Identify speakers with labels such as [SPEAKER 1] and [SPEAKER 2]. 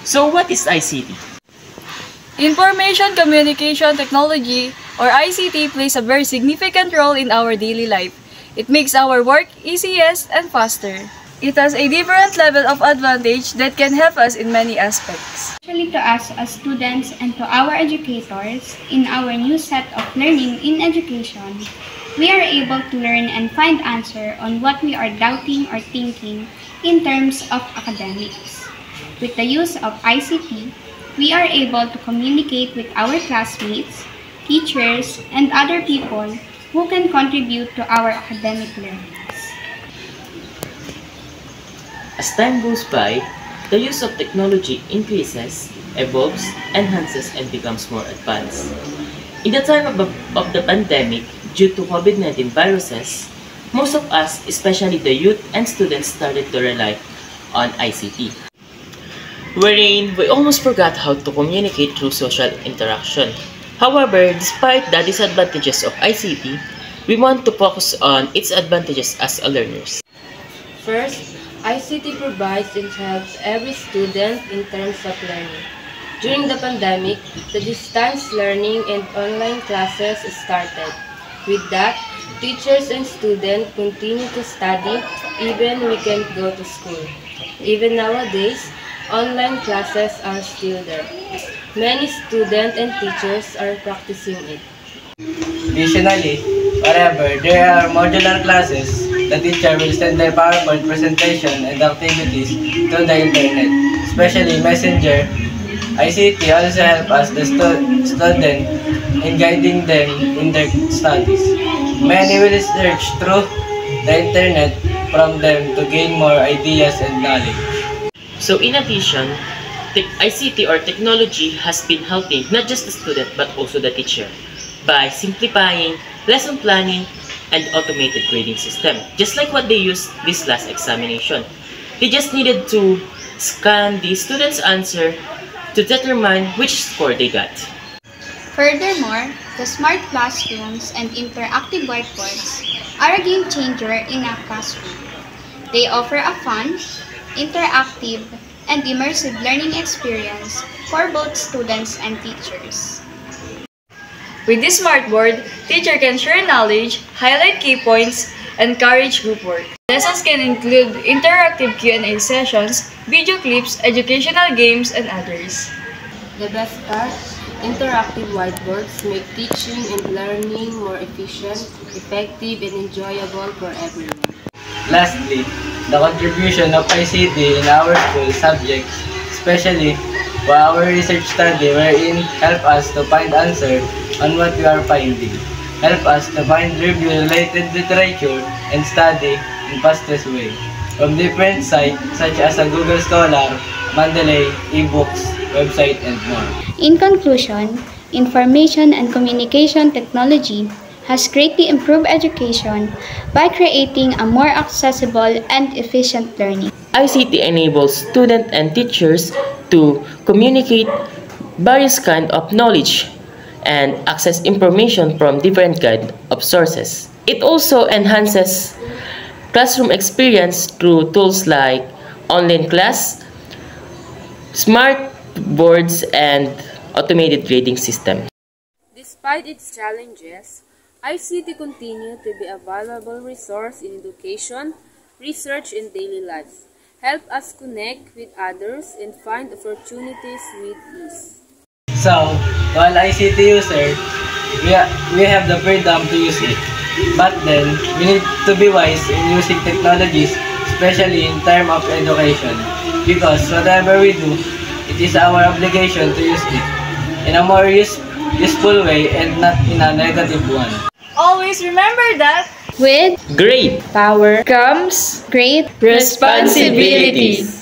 [SPEAKER 1] So what is ICT?
[SPEAKER 2] Information Communication Technology, or ICT, plays a very significant role in our daily life. It makes our work easier and faster. It has a different level of advantage that can help us in many aspects.
[SPEAKER 3] Especially to us as students and to our educators, in our new set of learning in education, we are able to learn and find answer on what we are doubting or thinking in terms of academics. With the use of ICT, we are able to communicate with our classmates, teachers, and other people who can contribute to our academic learnings.
[SPEAKER 1] As time goes by, the use of technology increases, evolves, enhances, and becomes more advanced. In the time of the pandemic, due to COVID-19 viruses, most of us, especially the youth and students, started to rely on ICT, wherein we almost forgot how to communicate through social interaction. However, despite the disadvantages of ICT, we want to focus on its advantages as learners.
[SPEAKER 4] First, ICT provides and helps every student in terms of learning. During the pandemic, the distance learning and online classes started. With that, teachers and students continue to study even we can't go to school. Even nowadays, online classes are still there. Many students and teachers are practicing it.
[SPEAKER 5] Additionally, wherever there are modular classes, the teacher will send their PowerPoint presentation and activities to the internet, especially Messenger. ICT also helps us the student in guiding them in their studies. Many will search through the internet from them to gain more ideas and knowledge.
[SPEAKER 1] So in addition, ICT or technology has been helping not just the student but also the teacher by simplifying lesson planning and automated grading system. Just like what they used this last examination. They just needed to scan the student's answer to determine which score they got.
[SPEAKER 3] Furthermore, the smart classrooms and interactive whiteboards are a game changer in a classroom. They offer a fun, interactive, and immersive learning experience for both students and teachers.
[SPEAKER 2] With this smartboard, teacher can share knowledge, highlight key points, and encourage group work. Lessons can include interactive Q&A sessions, video clips, educational games, and others.
[SPEAKER 4] The best part, interactive whiteboards make teaching and learning more efficient, effective, and enjoyable for everyone.
[SPEAKER 5] Lastly, the contribution of ICT in our school subjects, especially for our research study wherein help us to find answer on what we are finding, help us to find review-related literature and study in fastest way from different sites such as Google Scholar, Mendeley, ebooks, website, and more.
[SPEAKER 3] In conclusion, information and communication technology has greatly improved education by creating a more accessible and efficient learning.
[SPEAKER 1] ICT enables students and teachers to communicate various kinds of knowledge and access information from different kinds of sources. It also enhances classroom experience through tools like online class, smart boards, and automated grading system.
[SPEAKER 4] Despite its challenges, ICT continues to be a valuable resource in education, research, and daily life. Help us connect with others and find opportunities with ease.
[SPEAKER 5] So, to all ICT users, we have the freedom to use it. But then, we need to be wise in using technologies, especially in terms of education. Because whatever we do, it is our obligation to use it in a more useful way and not in a negative one.
[SPEAKER 2] Always remember that
[SPEAKER 3] With
[SPEAKER 1] Great
[SPEAKER 2] power
[SPEAKER 3] comes great
[SPEAKER 2] responsibilities.